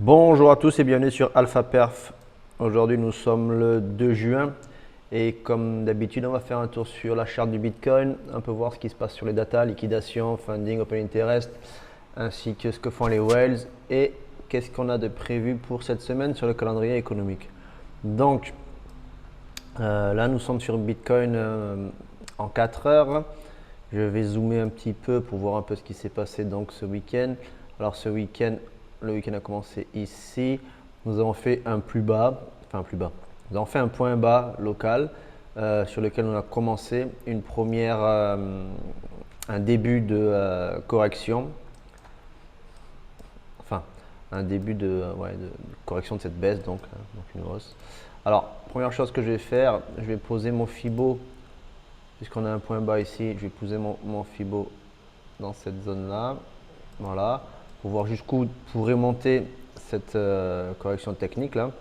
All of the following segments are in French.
Bonjour à tous et bienvenue sur Alpha Perf. Aujourd'hui nous sommes le 2 juin et comme d'habitude on va faire un tour sur la charte du Bitcoin, un peu voir ce qui se passe sur les data, liquidation, funding, open interest, ainsi que ce que font les whales et qu'est-ce qu'on a de prévu pour cette semaine sur le calendrier économique. Donc là nous sommes sur Bitcoin en 4 heures. Je vais zoomer un petit peu pour voir un peu ce qui s'est passé donc ce week-end. Alors ce week-end, le week-end a commencé ici. Nous avons fait un plus bas, enfin un plus bas. Nous avons fait un point bas local sur lequel on a commencé une première, un début de correction. Enfin, un début de correction de cette baisse, donc une hausse. Alors, première chose que je vais faire, je vais poser mon Fibo. Puisqu'on a un point bas ici, je vais poser mon Fibo dans cette zone-là. Voilà, pour voir jusqu'où pourrait monter cette correction technique là,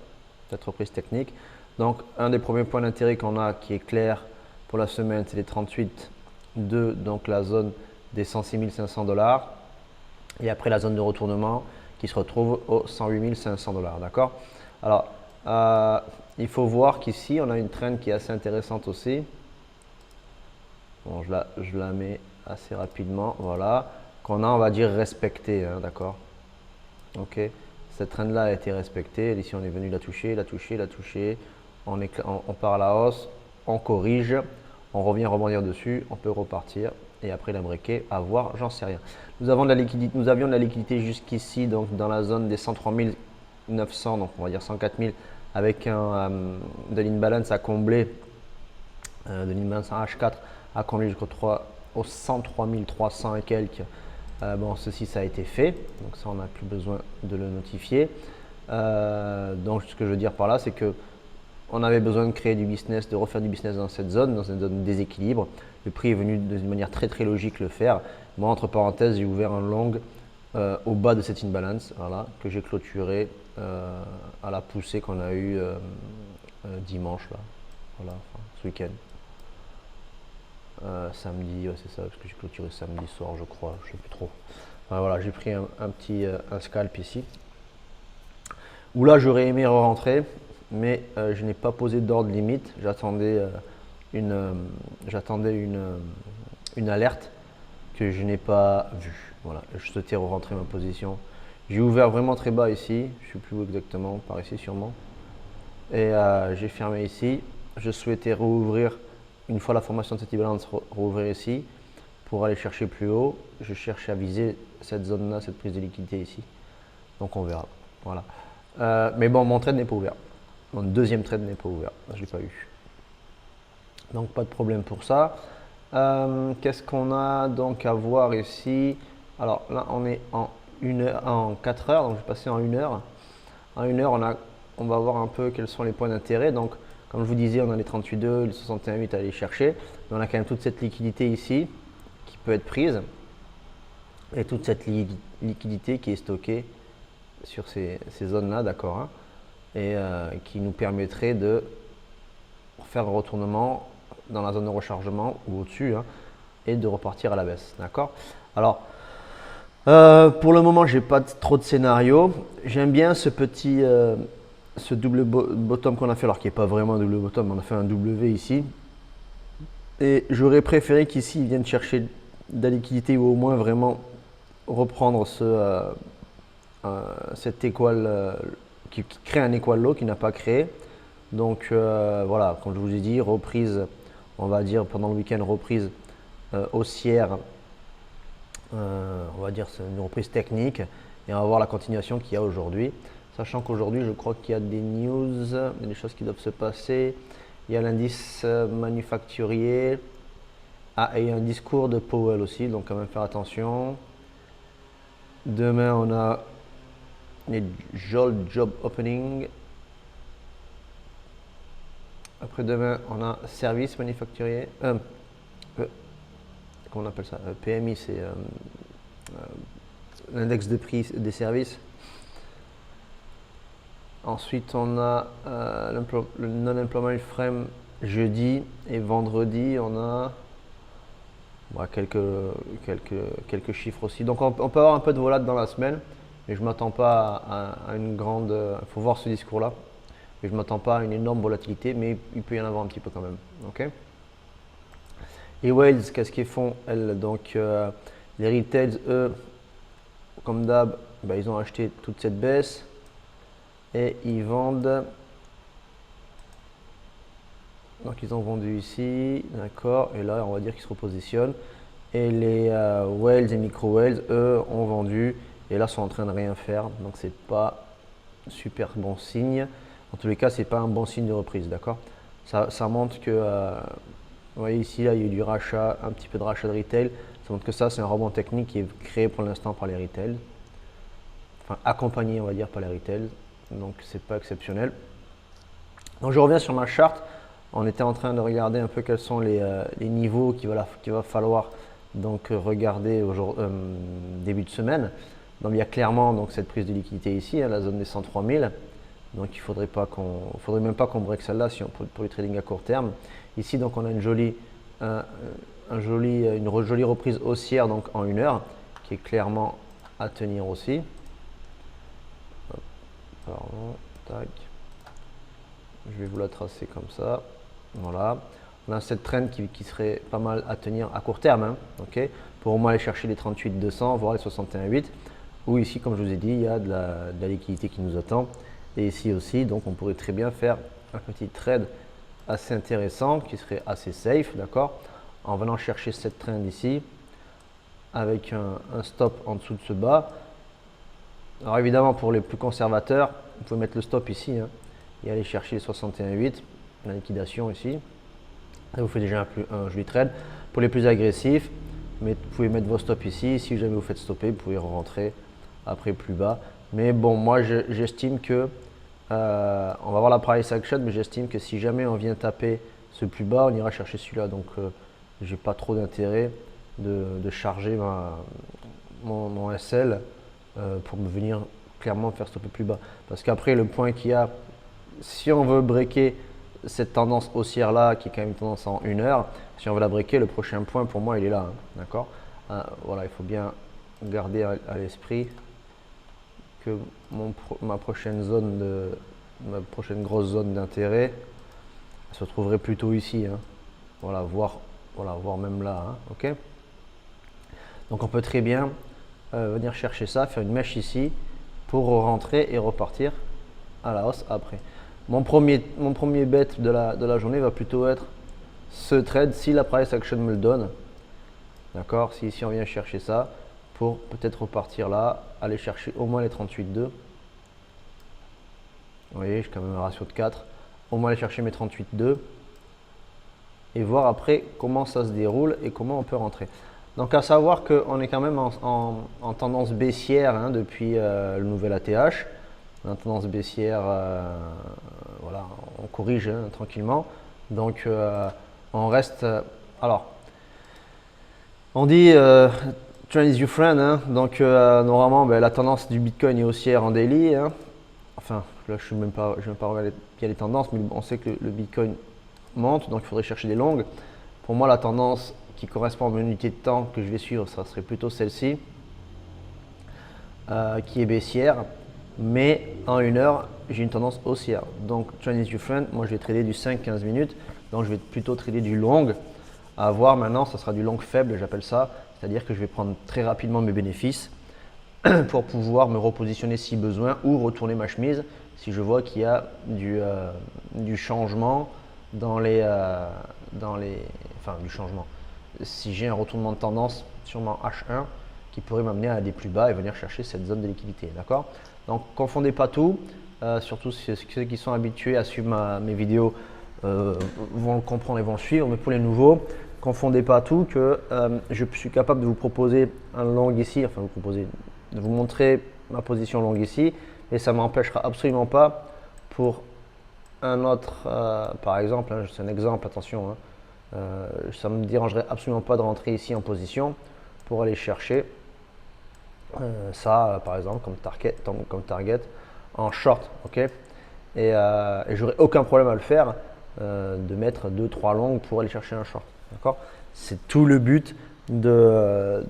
cette reprise technique. Donc, un des premiers points d'intérêt qu'on a qui est clair pour la semaine, c'est les 38,2, donc la zone des 106 500 $. Et après la zone de retournement qui se retrouve aux 108 500 $. D'accord. Alors, il faut voir qu'ici, on a une trend qui est assez intéressante aussi. Bon, je la mets assez rapidement, voilà, qu'on a, on va dire, respecté, hein, d'accord. Ok, cette trend-là a été respectée. Ici, on est venu la toucher, la toucher, la toucher. On part à la hausse, on corrige, on revient rebondir dessus, on peut repartir et après la breaker, à voir, j'en sais rien. Nous avions de la liquidité jusqu'ici, donc dans la zone des 103 900, donc on va dire 104 000, avec de l'imbalance à combler, de l'imbalance en H4 à combler aux 103 300 et quelques. Bon, ceci ça a été fait, donc ça on n'a plus besoin de le notifier. Donc ce que je veux dire par là, c'est que on avait besoin de créer du business, de refaire du business dans cette zone, dans une zone de déséquilibre. Le prix est venu d'une manière très logique le faire. Moi, entre parenthèses, j'ai ouvert un long au bas de cette imbalance, voilà, que j'ai clôturé à la poussée qu'on a eue dimanche, là, voilà, enfin, ce week-end. Samedi, ouais, c'est ça, parce que j'ai clôturé samedi soir, je crois, je sais plus trop. Enfin, voilà, j'ai pris un petit un scalp ici. Où là, j'aurais aimé rentrer, mais je n'ai pas posé d'ordre limite. J'attendais une alerte que je n'ai pas vue. Voilà, je souhaitais rentrer ma position. J'ai ouvert vraiment très bas ici, je ne sais plus où exactement, par ici sûrement. Et j'ai fermé ici. Je souhaitais rouvrir une fois la formation de cette imbalance, rouvrir ici pour aller chercher plus haut. Je cherche à viser cette zone-là, cette prise de liquidité ici. Donc on verra. Voilà. Mais bon, mon trade n'est pas ouvert. Mon deuxième trade n'est pas ouvert. Je ne l'ai pas eu. Donc pas de problème pour ça. Qu'est-ce qu'on a donc à voir ici? Alors là, on est en 4 heures, donc je vais passer en 1 heure. En 1 heure, on va voir un peu quels sont les points d'intérêt. Donc, comme je vous disais, on a les 38,2, les 61,8 à aller chercher. Mais on a quand même toute cette liquidité ici qui peut être prise. Et toute cette liquidité qui est stockée sur ces zones-là, d'accord, hein, et qui nous permettrait de faire un retournement dans la zone de rechargement ou au-dessus, hein, et de repartir à la baisse, d'accord. Alors, pour le moment, j'ai pas trop de scénario. J'aime bien ce petit, ce double bottom qu'on a fait, alors qu'il n'est pas vraiment un double bottom, on a fait un W ici. Et j'aurais préféré qu'ici, ils viennent chercher de la liquidité ou au moins vraiment reprendre cette équal qui crée un équal low qui n'a pas créé. Donc voilà, comme je vous ai dit, reprise, on va dire pendant le week-end, reprise haussière. On va dire c'est une reprise technique et on va voir la continuation qu'il y a aujourd'hui. Sachant qu'aujourd'hui, je crois qu'il y a des news, des choses qui doivent se passer. Il y a l'indice manufacturier. Ah, et il y a un discours de Powell aussi, donc quand même faire attention. Demain, on a les job opening. Après-demain, on a service manufacturier. Comment on appelle ça? PMI, c'est l'index de prix des services. Ensuite, on a le non-employment frame jeudi et vendredi, on a quelques chiffres aussi. Donc, on peut avoir un peu de volate dans la semaine. mais je ne m'attends pas à une grande. Il faut voir ce discours-là. Mais je ne m'attends pas à une énorme volatilité, mais il peut y en avoir un petit peu quand même. Ok. Et Wales, qu'est-ce qu'ils font elles? Donc les retails, eux, comme d'hab, ben, ils ont acheté toute cette baisse et ils vendent. Donc ils ont vendu ici, d'accord, et là on va dire qu'ils se repositionnent. Et les Whales et Micro Whales, eux, ont vendu et là sont en train de rien faire. Donc c'est pas super bon signe. En tous les cas, c'est pas un bon signe de reprise, d'accord. Ça montre que, vous voyez ici, là, il y a eu du rachat, un petit peu de rachat de retail. Ça montre que ça, c'est un rebond technique qui est créé pour l'instant par les retails. Enfin, accompagné, on va dire, par les retails. Donc c'est pas exceptionnel. Donc je reviens sur ma charte. On était en train de regarder un peu quels sont les niveaux qu'il va falloir donc regarder début de semaine. Donc il y a clairement donc cette prise de liquidité ici, hein, la zone des 103 000. Donc il faudrait même pas qu'on break celle-là pour du trading à court terme. Ici donc on a une jolie reprise haussière donc en 1 heure qui est clairement à tenir aussi. Hop, pardon, tac. Je vais vous la tracer comme ça. Voilà. On a cette trend qui serait pas mal à tenir à court terme, hein, okay, pour au moins aller chercher les 38 200, voire les 61,8. Ou ici, comme je vous ai dit, il y a de la liquidité qui nous attend. Et ici aussi, donc on pourrait très bien faire un petit trade assez intéressant qui serait assez safe, d'accord, en venant chercher cette trend ici avec un stop en dessous de ce bas. Alors évidemment, pour les plus conservateurs, vous pouvez mettre le stop ici, hein, et aller chercher les 61,8, la liquidation ici. Ça vous fait déjà un joli trade. Pour les plus agressifs, vous pouvez mettre vos stops ici. Si jamais vous faites stopper, vous pouvez rentrer après plus bas. Mais bon, moi j'estime que, on va voir la price action, mais j'estime que si jamais on vient taper ce plus bas, on ira chercher celui-là. Donc j'ai pas trop d'intérêt de charger mon SL pour me venir clairement faire stopper plus bas. Parce qu'après, le point qu'il y a, si on veut breaker cette tendance haussière là, qui est quand même une tendance en 1 heure, si on veut la breaker, le prochain point pour moi il est là, hein, d'accord. Voilà, il faut bien garder à l'esprit que ma prochaine grosse zone d'intérêt se trouverait plutôt ici, hein. Voilà, voire même là, hein, ok. Donc on peut très bien venir chercher ça, faire une mèche ici pour rentrer et repartir à la hausse après. Mon premier bet de la journée va plutôt être ce trade si la price action me le donne. D'accord, si ici on vient chercher ça pour peut-être repartir là, aller chercher au moins les 38,2. Vous voyez, j'ai quand même un ratio de 4. Au moins aller chercher mes 38,2 et voir après comment ça se déroule et comment on peut rentrer. Donc à savoir qu'on est quand même en tendance baissière, hein, depuis le nouvel ATH. En tendance baissière, voilà, on corrige, hein, tranquillement. Donc on reste. Alors, on dit trend is your friend, hein, donc normalement ben, la tendance du Bitcoin est haussière en daily, hein. Enfin là je ne vais même pas regarder quelle est les tendances, mais on sait que le Bitcoin monte, donc il faudrait chercher des longues. Pour moi la tendance qui correspond à mon unité de temps que je vais suivre, ça serait plutôt celle-ci, qui est baissière. Mais en 1 heure, j'ai une tendance haussière. Donc, trend is your friend, moi je vais trader du 5-15 minutes. Donc, je vais plutôt trader du long. À voir maintenant, ça sera du long faible, j'appelle ça. C'est-à-dire que je vais prendre très rapidement mes bénéfices pour pouvoir me repositionner si besoin ou retourner ma chemise si je vois qu'il y a du changement enfin, du changement. Si j'ai un retournement de tendance sur mon H1 qui pourrait m'amener à des plus bas et venir chercher cette zone de liquidité, d'accord. Donc, confondez pas tout, surtout ceux qui sont habitués à suivre mes vidéos vont le comprendre et vont le suivre, mais pour les nouveaux, confondez pas tout que je suis capable de vous proposer un long ici, enfin de vous montrer ma position longue ici, et ça ne m'empêchera absolument pas pour un autre, par exemple, hein, c'est un exemple, attention, hein, ça ne me dérangerait absolument pas de rentrer ici en position pour aller chercher ça, par exemple, comme target en short, ok. Et j'aurais aucun problème à le faire, de mettre 2-3 longues pour aller chercher un short, d'accord. C'est tout le but de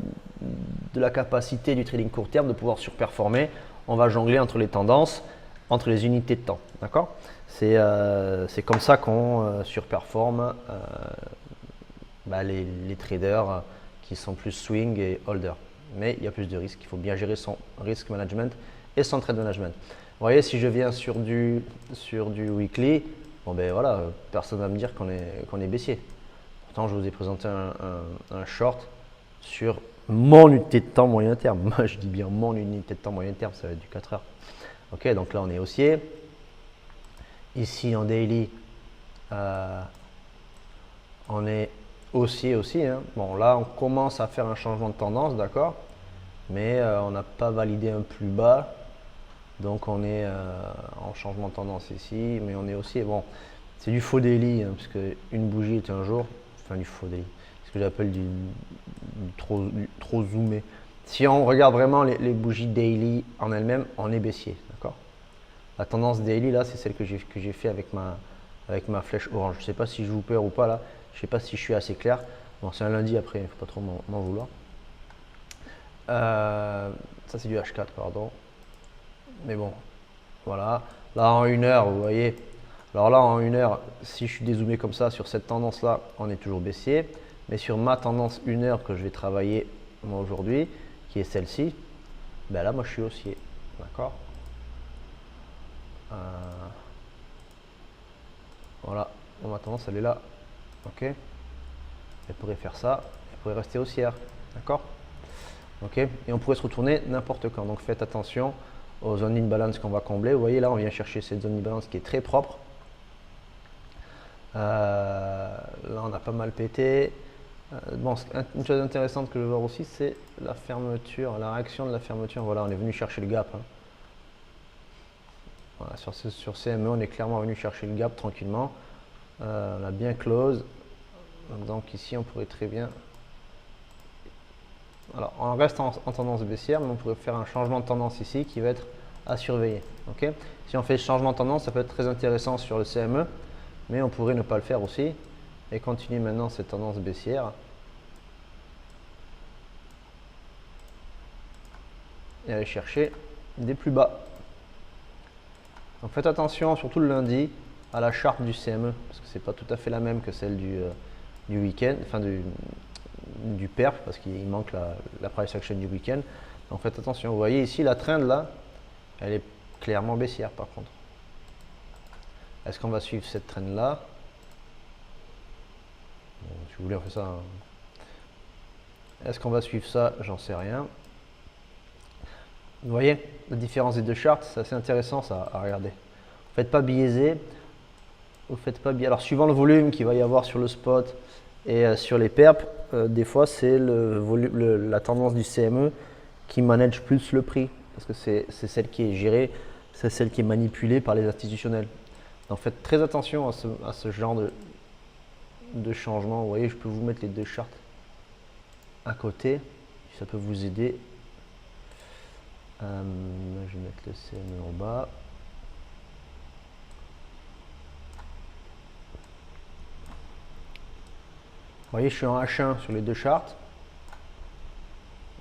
de la capacité du trading court terme de pouvoir surperformer, on va jongler entre les tendances, entre les unités de temps. D'accord? C'est comme ça qu'on surperforme les traders qui sont plus swing et holder. Mais il y a plus de risques. Il faut bien gérer son risk management et son trade management. Vous voyez, si je viens sur du weekly, bon ben voilà, personne ne va me dire qu'on est baissier. Pourtant, je vous ai présenté un short sur mon unité de temps moyen terme. Moi, je dis bien mon unité de temps moyen terme, ça va être du 4 heures. Ok, donc là, on est haussier. Ici, en daily, on est haussier aussi. Hein. Bon, là, on commence à faire un changement de tendance, d'accord? Mais on n'a pas validé un plus bas. Donc, on est en changement de tendance ici. Mais on est haussier. Bon, c'est du faux daily, hein, parce qu'une bougie est un jour. Enfin, du faux daily. Ce que j'appelle du trop zoomé. Si on regarde vraiment les bougies daily en elles-mêmes, on est baissier, d'accord? La tendance daily, là, c'est celle que j'ai fait avec ma flèche orange. Je ne sais pas si je vous perds ou pas, là. Je ne sais pas si je suis assez clair. Bon, c'est un lundi après, il ne faut pas trop m'en vouloir. Ça, c'est du H4, pardon. Mais bon, voilà. Là, en 1 heure, vous voyez. Alors là, en 1 heure, si je suis dézoomé comme ça sur cette tendance-là, on est toujours baissier. Mais sur ma tendance 1 heure que je vais travailler moi aujourd'hui, qui est celle-ci, ben là, moi, je suis haussier. D'accord? Voilà, ma tendance, elle est là. Ok? Elle pourrait faire ça, elle pourrait rester haussière. D'accord? Ok? Et on pourrait se retourner n'importe quand. Donc faites attention aux zones d'imbalance qu'on va combler. Vous voyez là, on vient chercher cette zone d'imbalance qui est très propre. Là, on a pas mal pété. Bon, une chose intéressante que je veux voir aussi, c'est la fermeture, la réaction de la fermeture. Voilà, on est venu chercher le gap. Hein. Voilà, sur CME, on est clairement venu chercher le gap tranquillement. On a bien close. Donc ici, on pourrait très bien... Alors, on reste en tendance baissière, mais on pourrait faire un changement de tendance ici qui va être à surveiller. Okay? Si on fait ce changement de tendance, ça peut être très intéressant sur le CME, mais on pourrait ne pas le faire aussi et continuer maintenant cette tendance baissière. Et aller chercher des plus bas. Donc faites attention, surtout le lundi, à la charte du CME, parce que c'est pas tout à fait la même que celle du week-end, enfin du perf, parce qu'il manque la price action du week-end. Donc faites attention. Vous voyez ici la trend là, elle est clairement baissière par contre. Est-ce qu'on va suivre cette trend là? Bon, si vous voulez on fait ça. Hein. Est-ce qu'on va suivre ça? J'en sais rien. Vous voyez la différence des deux charts, c'est assez intéressant ça à regarder. Vous ne faites pas biaiser. Vous faites pas biaiser. Alors suivant le volume qu'il va y avoir sur le spot et sur les perps, des fois c'est la tendance du CME qui manage plus le prix. Parce que c'est celle qui est gérée, c'est celle qui est manipulée par les institutionnels. Donc faites très attention à ce genre de changement. Vous voyez, je peux vous mettre les deux charts à côté, si ça peut vous aider. Je vais mettre le CME en bas. Vous voyez, je suis en H1 sur les deux charts.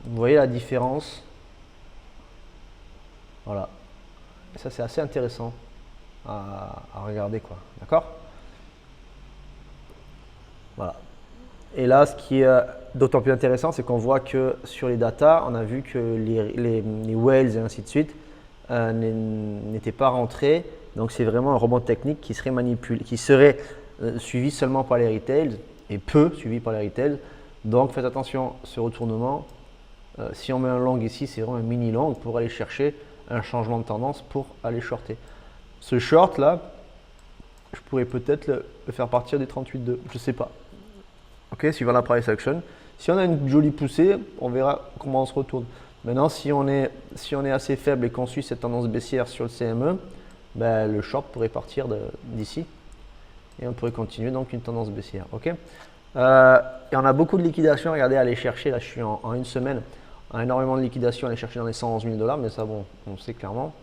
Vous voyez la différence. Voilà. Et ça, c'est assez intéressant à regarder, quoi. D'accord? Voilà. Et là, ce qui est d'autant plus intéressant, c'est qu'on voit que sur les datas, on a vu que les whales et ainsi de suite n'étaient pas rentrés. Donc, c'est vraiment un rebond technique qui serait manipulé, qui serait suivi seulement par les retails et peu suivi par les retails. Donc, faites attention, ce retournement. Si on met un long ici, c'est vraiment un mini long pour aller chercher un changement de tendance pour aller shorter. Ce short là, je pourrais peut-être le faire partir des 38,2, je ne sais pas. Ok, suivant la price action. Si on a une jolie poussée, on verra comment on se retourne. Maintenant, si on est assez faible et qu'on suit cette tendance baissière sur le CME, ben, le short pourrait partir d'ici et on pourrait continuer donc une tendance baissière. Ok. Et on a beaucoup de liquidations. Regardez, aller chercher. Là, je suis en une semaine, on a énormément de liquidations. Aller chercher dans les 111 000 $, mais ça, bon, on sait clairement.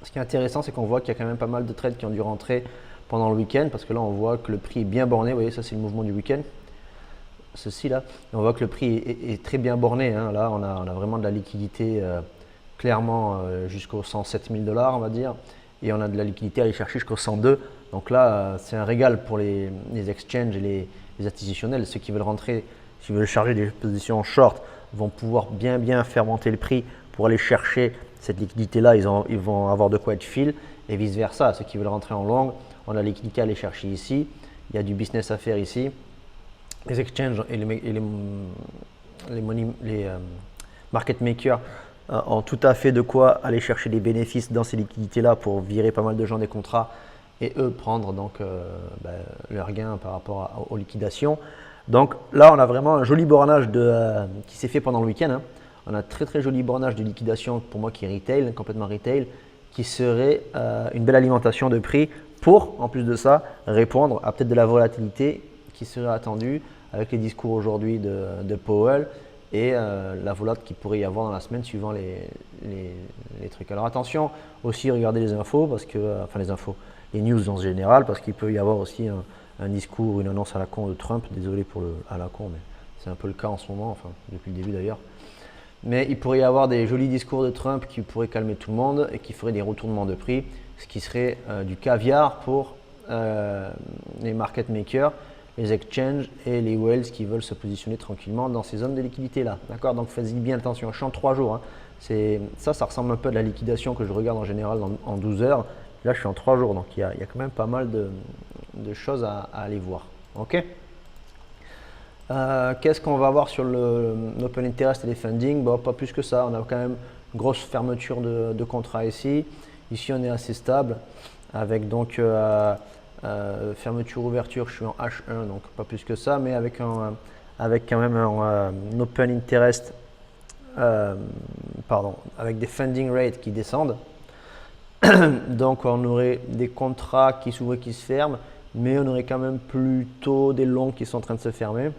Ce qui est intéressant, c'est qu'on voit qu'il y a quand même pas mal de trades qui ont dû rentrer pendant le week-end, parce que là on voit que le prix est bien borné. Vous voyez, ça c'est le mouvement du week-end. ceci là. Et on voit que le prix est très bien borné, hein. Là, on a vraiment de la liquidité clairement jusqu'aux 107 000 $, on va dire. Et on a de la liquidité à aller chercher jusqu'aux 102. Donc là, c'est un régal pour les exchanges et les institutionnels. Ceux qui veulent rentrer, qui veulent charger des positions short, vont pouvoir bien faire monter le prix pour aller chercher cette liquidité-là. Ils vont avoir de quoi être fil et vice-versa. Ceux qui veulent rentrer en long, on a la liquidité à aller chercher ici. Il y a du business à faire ici. Les exchanges et les market makers ont tout à fait de quoi aller chercher des bénéfices dans ces liquidités-là pour virer pas mal de gens des contrats et eux prendre donc leur gain par rapport aux liquidations. Donc là, on a vraiment un joli bornage qui s'est fait pendant le week-end, hein. On a un très joli bornage de liquidation pour moi qui est retail, complètement retail, qui serait une belle alimentation de prix pour, en plus de ça, répondre à peut-être de la volatilité qui serait attendue avec les discours aujourd'hui de Powell et la volate qu'il pourrait y avoir dans la semaine suivant les trucs. Alors attention aussi, regardez les infos, parce que, enfin les news en général, parce qu'il peut y avoir aussi un discours, une annonce à la con de Trump. Désolé pour le à la con, mais c'est un peu le cas en ce moment, enfin depuis le début d'ailleurs. Mais il pourrait y avoir des jolis discours de Trump qui pourraient calmer tout le monde et qui feraient des retournements de prix, ce qui serait du caviar pour les market makers, les exchanges et les whales qui veulent se positionner tranquillement dans ces zones de liquidité là. D'accord? Donc faites-y bien attention. Je suis en 3 jours. Hein. Ça ressemble un peu à de la liquidation que je regarde en général en 12 heures. Là, je suis en 3 jours. Donc il y a quand même pas mal de choses à aller voir. Ok? Qu'est-ce qu'on va avoir sur l'open interest et les funding? Bon, pas plus que ça. On a quand même une grosse fermeture de contrat ici. Ici, on est assez stable avec donc fermeture-ouverture. Je suis en H1, donc pas plus que ça, mais avec quand même un open interest, avec des funding rates qui descendent. Donc, on aurait des contrats qui s'ouvrent et qui se ferment, mais on aurait quand même plutôt des longs qui sont en train de se fermer.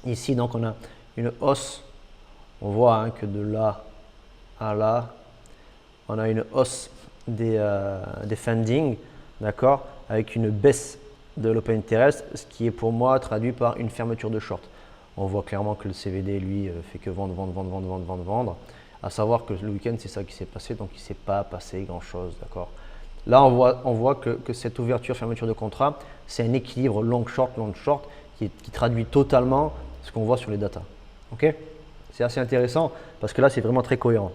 Ici, donc, on a une hausse. On voit hein, que de là à là, on a une hausse des funding, d'accord, avec une baisse de l'open interest, ce qui est pour moi traduit par une fermeture de short. On voit clairement que le CVD, lui, fait que vendre. À savoir que le week-end, c'est ça qui s'est passé, donc il ne s'est pas passé grand-chose, d'accord. Là, on voit que cette ouverture-fermeture de contrat, c'est un équilibre long-short qui traduit totalement ce qu'on voit sur les datas. Ok? C'est assez intéressant parce que là, c'est vraiment très cohérent.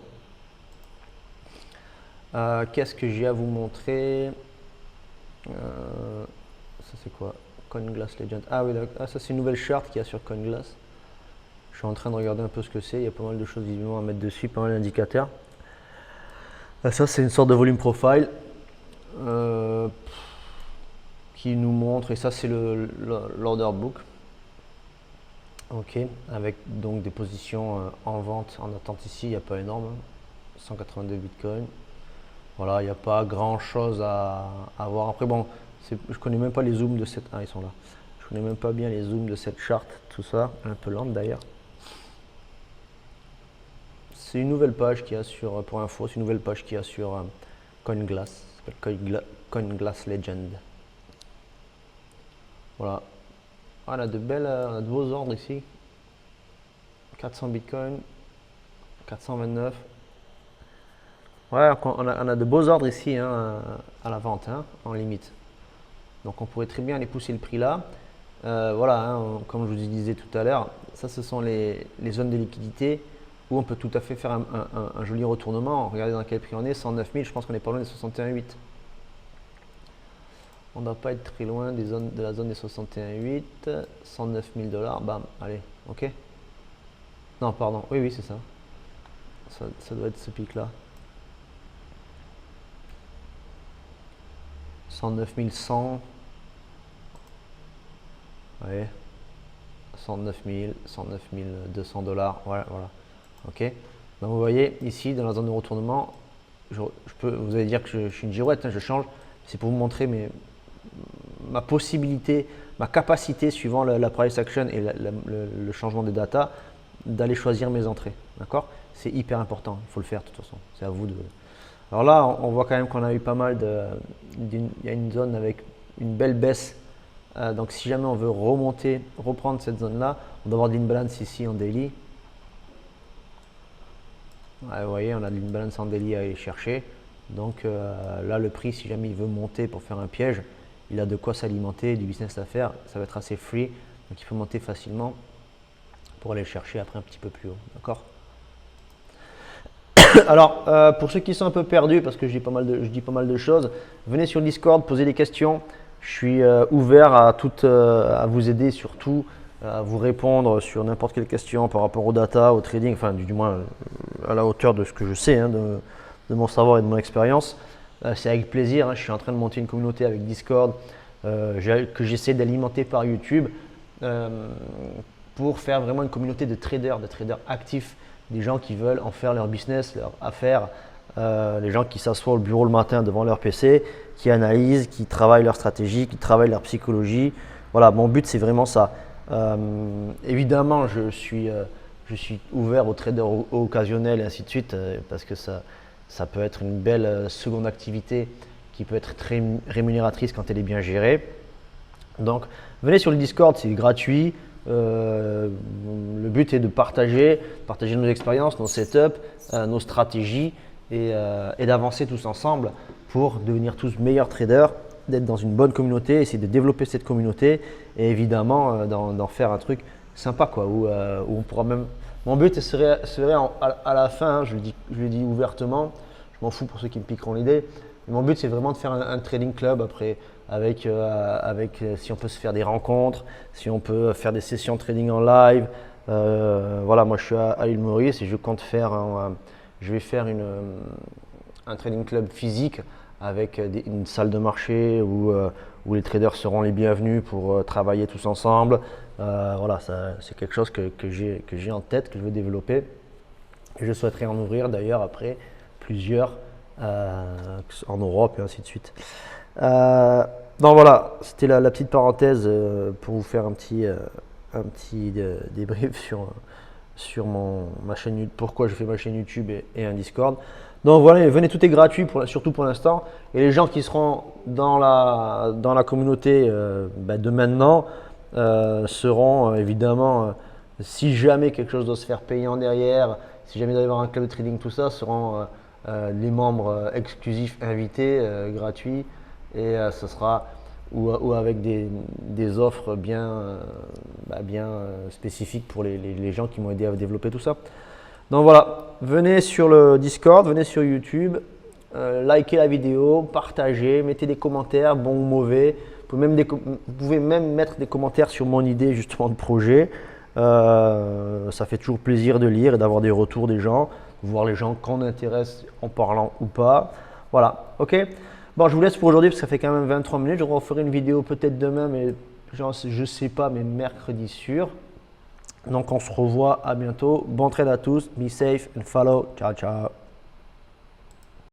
Qu'est-ce que j'ai à vous montrer? Ça, c'est quoi? CoinGlass Legend. Ah oui, ça, c'est une nouvelle charte qu'il y a sur CoinGlass. Je suis en train de regarder un peu ce que c'est. Il y a pas mal de choses visiblement à mettre dessus, pas mal d'indicateurs. Ça, c'est une sorte de volume profile qui nous montre, et ça, c'est l'order book. Ok, avec donc des positions en vente, en attente ici, il n'y a pas énorme, hein. 182 bitcoins. Voilà, il n'y a pas grand chose à voir. Après, bon, je connais même pas les zooms de cette. Ah, ils sont là. Je connais même pas bien les zooms de cette charte, tout ça, un peu lente d'ailleurs. C'est une nouvelle page qu'il y a sur, pour info, c'est une nouvelle page qu'il y a sur CoinGlass, CoinGlass Legend. Voilà. Ah, on a de beaux ordres ici. 400 bitcoins, 429. Ouais, on a de beaux ordres ici hein, à la vente, hein, en limite. Donc on pourrait très bien aller pousser le prix là. Voilà, hein, comme je vous disais tout à l'heure, ça ce sont les zones de liquidité où on peut tout à fait faire un joli retournement. Regardez dans quel prix on est, 109 000, je pense qu'on est pas loin des 61,8. On ne doit pas être très loin de la zone des 61,8, 109 000 $, bam, allez, ok. Non, pardon, oui, c'est ça. Ça doit être ce pic là. 109 100. Ouais. 109 200 $. Voilà. Ok. Donc vous voyez ici dans la zone de retournement, vous allez dire que je suis une girouette, hein, je change. C'est pour vous montrer ma possibilité, ma capacité suivant la price action et le changement des data d'aller choisir mes entrées. D'accord? C'est hyper important. Il faut le faire de toute façon. C'est à vous de. Alors là, on voit quand même qu'on a eu pas mal il y a une zone avec une belle baisse Donc si jamais on veut remonter, reprendre cette zone-là, on doit avoir de l'imbalance ici en daily. Ouais, vous voyez, on a de l'imbalance en daily à aller chercher. Donc là, le prix, si jamais il veut monter pour faire un piège, il a de quoi s'alimenter, du business à faire. Ça va être assez free, donc il peut monter facilement pour aller chercher après un petit peu plus haut. D'accord? Alors, pour ceux qui sont un peu perdus, parce que je dis pas mal de choses, venez sur le Discord, posez des questions. Je suis ouvert à vous aider, surtout à vous répondre sur n'importe quelle question par rapport au data, au trading, enfin du moins à la hauteur de ce que je sais, hein, de mon savoir et de mon expérience. C'est avec plaisir, hein. Je suis en train de monter une communauté avec Discord que j'essaie d'alimenter par YouTube pour faire vraiment une communauté de traders actifs, des gens qui veulent en faire leur business, leur affaire, les gens qui s'assoient au bureau le matin devant leur PC, qui analysent, qui travaillent leur stratégie, qui travaillent leur psychologie. Voilà, mon but c'est vraiment ça. Évidemment, je suis ouvert aux traders occasionnels et ainsi de suite parce que ça peut être une belle seconde activité qui peut être très rémunératrice quand elle est bien gérée. Donc, venez sur le Discord, c'est gratuit. Le but est de partager nos expériences, nos setups, nos stratégies et d'avancer tous ensemble pour devenir tous meilleurs traders, d'être dans une bonne communauté, essayer de développer cette communauté et évidemment d'en faire un truc sympa quoi, où on pourra même… Mon but serait à la fin, hein, je le dis ouvertement, je m'en fous pour ceux qui me piqueront l'idée, mais mon but c'est vraiment de faire un trading club après avec si on peut se faire des rencontres, si on peut faire des sessions de trading en live. Voilà, moi je suis à l'île Maurice et je compte faire je vais faire un trading club physique avec une salle de marché où les traders seront les bienvenus pour travailler tous ensemble. Voilà, c'est quelque chose que j'ai en tête, que je veux développer. Et je souhaiterais en ouvrir d'ailleurs après plusieurs en Europe et ainsi de suite. Donc voilà, c'était la petite parenthèse pour vous faire un petit débrief sur ma chaîne YouTube, pourquoi je fais ma chaîne YouTube et un Discord. Donc voilà, venez, tout est gratuit surtout pour l'instant. Et les gens qui seront dans la communauté de maintenant seront évidemment, si jamais quelque chose doit se faire payer en derrière, si jamais il doit y avoir un club de trading, tout ça, seront les membres exclusifs invités, gratuits. Et ce sera ou avec des offres bien spécifiques pour les gens qui m'ont aidé à développer tout ça. Donc voilà, venez sur le Discord, venez sur YouTube, likez la vidéo, partagez, mettez des commentaires, bons ou mauvais. Vous pouvez même mettre des commentaires sur mon idée justement de projet. Ça fait toujours plaisir de lire et d'avoir des retours des gens, voir les gens qu'on intéresse en parlant ou pas. Voilà, ok. Bon, je vous laisse pour aujourd'hui parce que ça fait quand même 23 minutes. Je referai une vidéo peut-être demain, mais je sais pas, mais mercredi sûr. Donc on se revoit à bientôt. Bon trade à tous. Be safe and follow. Ciao, ciao.